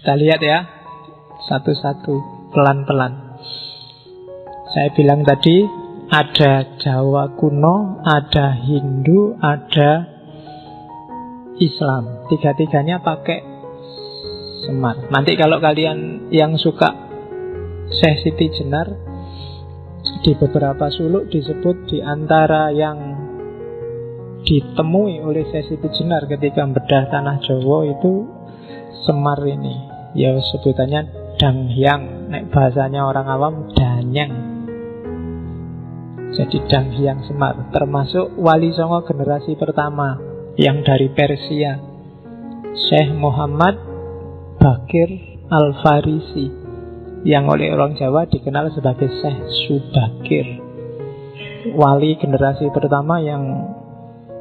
Kita lihat ya, satu-satu, pelan-pelan. Saya bilang tadi, ada Jawa kuno, ada Hindu, ada Islam. Tiga-tiganya pakai Semar. Nanti kalau kalian yang suka Syekh Siti Jenar, di beberapa suluk disebut di antara yang ditemui oleh Syekh Siti Jenar ketika membedah tanah Jawa itu Semar ini. Ya sebutannya Danghyang, nek bahasanya orang awam Danyang. Jadi Danghyang Semar, termasuk Wali Songo generasi pertama yang dari Persia, Syekh Muhammad Bakir Al-Farisi, yang oleh orang Jawa dikenal sebagai Syekh Subakir. Wali generasi pertama yang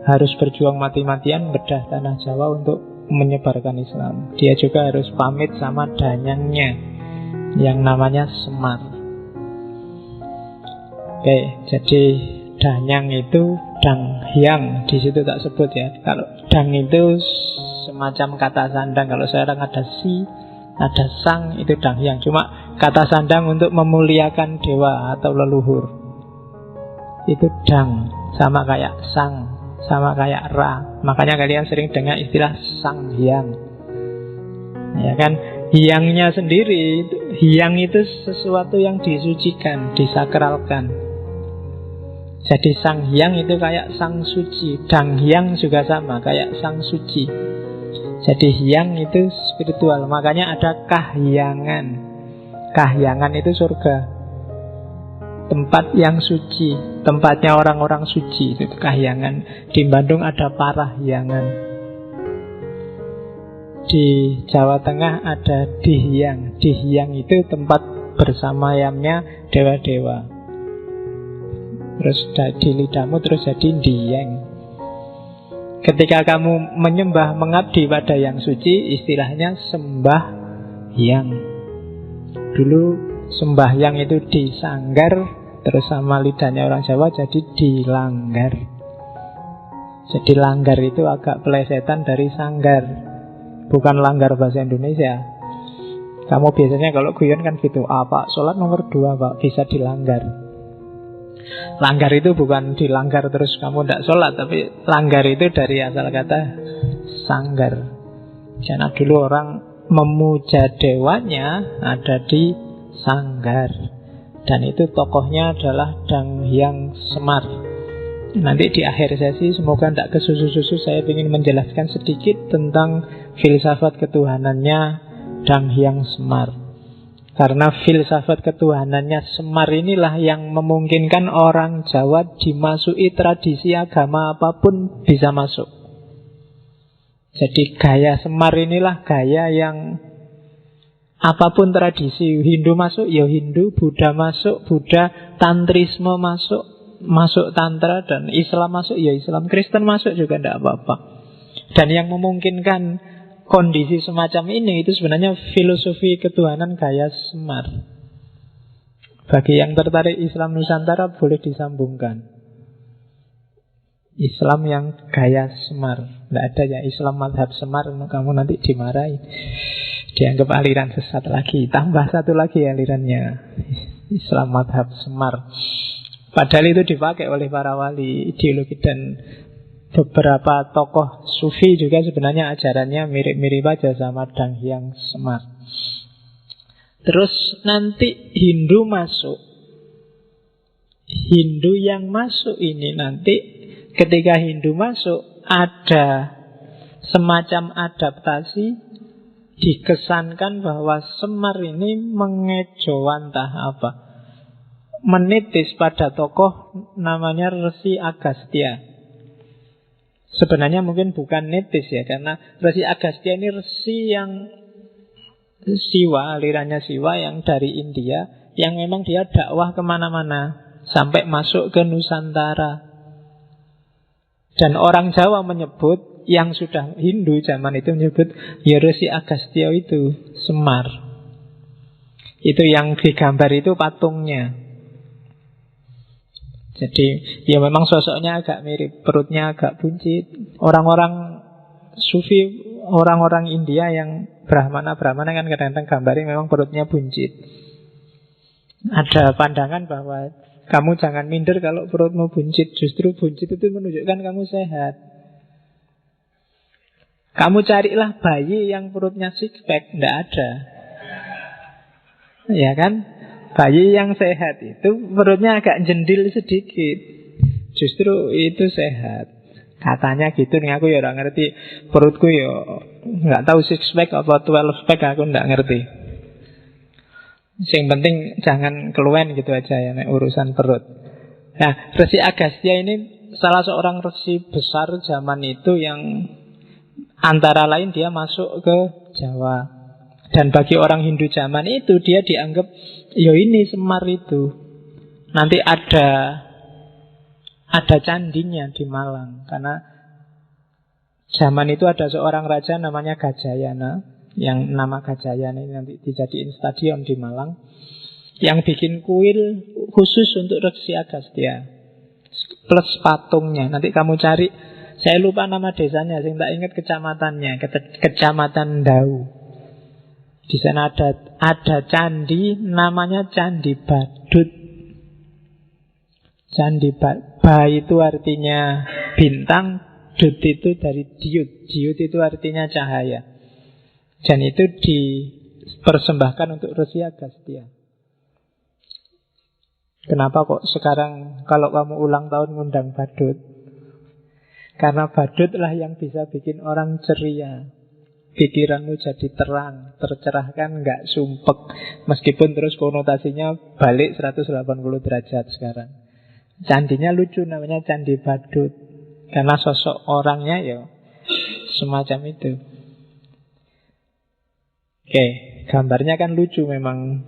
harus berjuang mati-matian bedah tanah Jawa untuk menyebarkan Islam. Dia juga harus pamit sama danyangnya yang namanya Semar. Oke, jadi danyang itu Danghyang, di situ tak sebut ya. Kalau dang itu semacam kata sandang. Kalau sekarang ada si, ada sang, itu Danghyang. Cuma kata sandang untuk memuliakan dewa atau leluhur. Itu dang, sama kayak sang, sama kayak ra. Makanya kalian sering dengar istilah sang hyang. Ya kan, hyangnya sendiri, hyang itu sesuatu yang disucikan, disakralkan. Jadi sang hyang itu kayak sang suci. Dang hyang juga sama, kayak sang suci. Jadi hyang itu spiritual. Makanya ada kahyangan. Kahyangan itu surga, tempat yang suci, tempatnya orang-orang suci, itu kahyangan. Di Bandung ada parahyangan. Di Jawa Tengah ada dihyang. Dihyang itu tempat bersamayamnya dewa-dewa. Terus di lidahmu terus jadi dieng. Ketika kamu menyembah, mengabdi pada yang suci, istilahnya sembah yang. Dulu sembahyang itu disanggar, terus sama lidahnya orang Jawa jadi dilanggar. Jadi langgar itu agak pelesetan dari sanggar, bukan langgar bahasa Indonesia. Kamu biasanya kalau guyon kan gitu, Pak, sholat nomor 2 Pak, bisa dilanggar. Langgar itu bukan dilanggar terus kamu tidak sholat, tapi langgar itu dari asal kata sanggar. Karena dulu orang memuja dewanya ada di sanggar, dan itu tokohnya adalah Danghyang Semar. Nanti di akhir sesi, semoga tidak kesusu-susu, saya ingin menjelaskan sedikit tentang filsafat ketuhanannya Danghyang Semar. Karena filsafat ketuhanannya Semar inilah yang memungkinkan orang Jawa dimasuki tradisi agama apapun bisa masuk. Jadi gaya Semar inilah gaya yang apapun tradisi, Hindu masuk ya Hindu, Buddha masuk Buddha, Tantrisme masuk, masuk Tantra, dan Islam masuk ya Islam, Kristen masuk juga tidak apa-apa. Dan yang memungkinkan kondisi semacam ini itu sebenarnya filosofi ketuhanan gaya Semar. Bagi yang tertarik Islam Nusantara boleh disambungkan. Islam yang gaya Semar. Tidak ada ya Islam madhab Semar, kamu nanti dimarahi, dianggap aliran sesat lagi. Tambah satu lagi alirannya, Islam madhab Semar. Padahal itu dipakai oleh para wali, ideologi, dan beberapa tokoh sufi juga sebenarnya ajarannya mirip-mirip aja sama Danghyang Semar. Terus nanti Hindu masuk. Hindu yang masuk ini nanti, ketika Hindu masuk, ada semacam adaptasi. Dikesankan bahwa Semar ini mengejawantah apa, menitis pada tokoh namanya Resi Agastya. Sebenarnya mungkin bukan nitis ya, karena Resi Agastya ini resi yang Siwa, alirannya Siwa yang dari India, yang memang dia dakwah kemana-mana sampai masuk ke Nusantara. Dan orang Jawa menyebut, yang sudah Hindu zaman itu menyebut, ya Resi Agastya itu Semar. Itu yang digambar itu patungnya. Jadi ya memang sosoknya agak mirip, perutnya agak buncit. Orang-orang sufi, orang-orang India yang Brahmana kan kadang-kadang gambarnya memang perutnya buncit. Ada pandangan bahwa kamu jangan minder kalau perutmu buncit. Justru buncit itu menunjukkan kamu sehat. Kamu carilah bayi yang perutnya six pack, tidak ada. Ya kan? Bayi yang sehat itu perutnya agak jendil sedikit. Justru itu sehat. Katanya gitu nih, aku ya orang ngerti. Perutku ya nggak tahu six pack atau 12 pack, aku nggak ngerti. Yang penting jangan keluwen gitu aja ya, urusan perut. Nah, Resi Agastya ini salah seorang resi besar zaman itu yang antara lain dia masuk ke Jawa. Dan bagi orang Hindu zaman itu dia dianggap, ya ini Semar itu. Nanti ada candinya di Malang. Karena zaman itu ada seorang raja namanya Gajayana, yang nama Gajayana ini nanti dijadiin stadion di Malang, yang bikin kuil khusus untuk Resi Agastya plus patungnya. Nanti kamu cari, saya lupa nama desanya, saya tak ingat kecamatannya, Kecamatan Dau. Di sana ada candi namanya Candi Badut. Candi Ba itu artinya bintang, Dut itu dari diut. Diut itu artinya cahaya. Dan itu dipersembahkan untuk Resi Agastya. Kenapa kok sekarang kalau kamu ulang tahun ngundang badut? Karena badut lah yang bisa bikin orang ceria. Pikiranmu jadi terang, tercerahkan, nggak sumpek. Meskipun terus konotasinya balik 180 derajat sekarang. Candinya lucu, namanya Candi Badut. Karena sosok orangnya ya semacam itu. Oke, gambarnya kan lucu memang.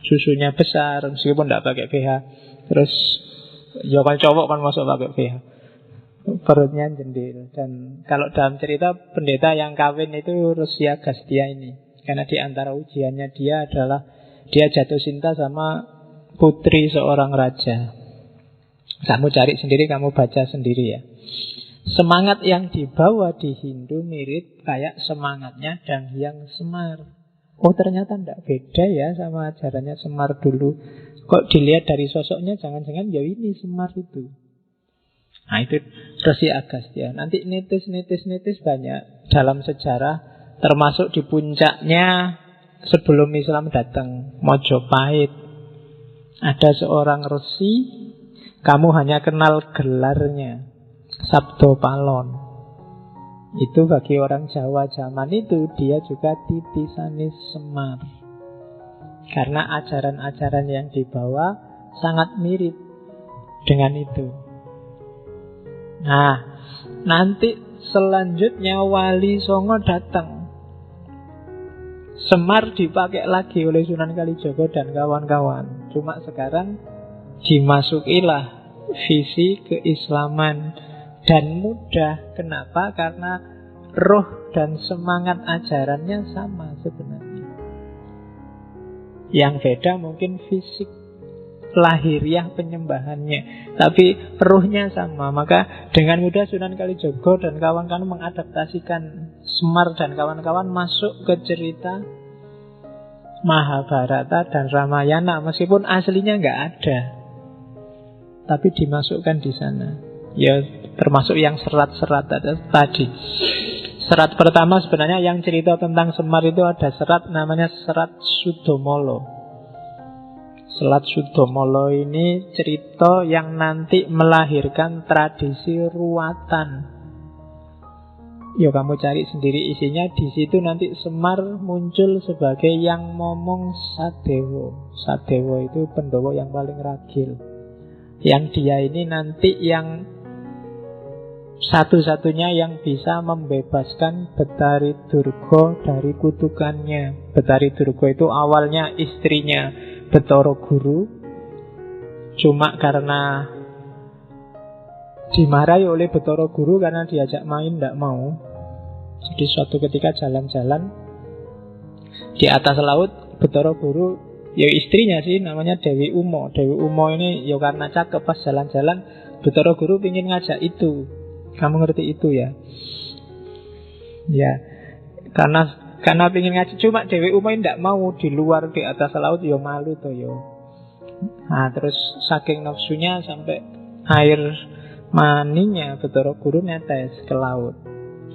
Susunya besar, meskipun tidak pakai BH. Terus, ya kan cowok kan masuk pakai BH. Perutnya jendil. Dan kalau dalam cerita, pendeta yang kawin itu Resi Agastya ini. Karena di antara ujiannya dia adalah dia jatuh cinta sama putri seorang raja. Kamu cari sendiri, kamu baca sendiri ya. Semangat yang dibawa di Hindu mirip kayak semangatnya Danghyang Semar. Oh ternyata tidak beda ya sama ajarannya Semar dulu. Kok dilihat dari sosoknya, jangan-jangan ya ini Semar itu. Nah itu Resi Agastya. Nanti nitis banyak dalam sejarah. Termasuk di puncaknya sebelum Islam datang, Mojopahit. Ada seorang resi, kamu hanya kenal gelarnya, Sabdopalon. Itu bagi orang Jawa zaman itu dia juga titisanis Semar. Karena ajaran-ajaran yang dibawa sangat mirip dengan itu. Nah, nanti selanjutnya Wali Songo datang. Semar dipakai lagi oleh Sunan Kalijaga dan kawan-kawan. Cuma sekarang dimasukilah visi keislaman. Dan mudah. Kenapa? Karena roh dan semangat ajarannya sama sebenarnya. Yang beda mungkin fisik lahiriah penyembahannya, tapi rohnya sama. Maka dengan mudah Sunan Kalijaga dan kawan-kawan mengadaptasikan Semar dan kawan-kawan masuk ke cerita Mahabharata dan Ramayana. Meskipun aslinya nggak ada, tapi dimasukkan di sana. Ya termasuk yang serat-serat tadi. Serat pertama sebenarnya yang cerita tentang Semar itu ada serat namanya Serat Sudomolo. Serat Sudomolo ini cerita yang nanti melahirkan tradisi ruwatan. Ya kamu cari sendiri isinya. Di situ nanti Semar muncul sebagai yang momong Sadewo. Sadewo itu Pendowo yang paling ragil. Yang dia ini nanti yang satu-satunya yang bisa membebaskan Betari Durga dari kutukannya. Betari Durga itu awalnya istrinya Betara Guru. Cuma karena dimarahi oleh Betara Guru karena diajak main tidak mau. Jadi suatu ketika jalan-jalan di atas laut, Betara Guru, ya istrinya sih namanya Dewi Umo. Dewi Umo ini ya karena cakep, pas jalan-jalan Betara Guru ingin ngajak itu. Kamu ngerti itu ya? Ya, karena karena pengen ngaji. Cuma Dewi Umain tidak mau, di luar di atas laut yo malu toh yo. Nah terus saking nafsunya sampai air maninya Bathara Guru netes ke laut.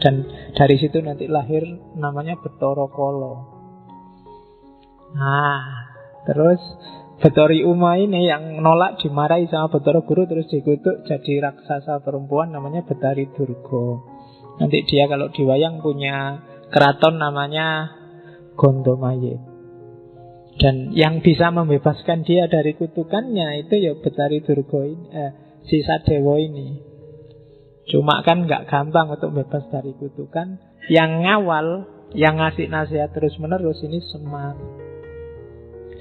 Dan dari situ nanti lahir namanya Bathara Kala. Nah terus Bathari Uma ini yang nolak dimarahi sama Bathara Guru, terus dikutuk jadi raksasa perempuan namanya Bathari Durga. Nanti dia kalau di wayang punya keraton namanya Gondomayit. Dan yang bisa membebaskan dia dari kutukannya itu ya Bathari Durga ini, si Sadewa ini. Cuma kan nggak gampang untuk bebas dari kutukan. Yang ngawal, yang ngasih nasihat terus menerus ini Semar.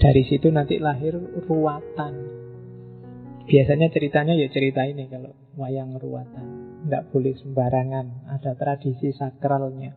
Dari situ nanti lahir ruwatan. Biasanya ceritanya ya cerita ini kalau wayang ruwatan. Nggak boleh sembarangan, ada tradisi sakralnya.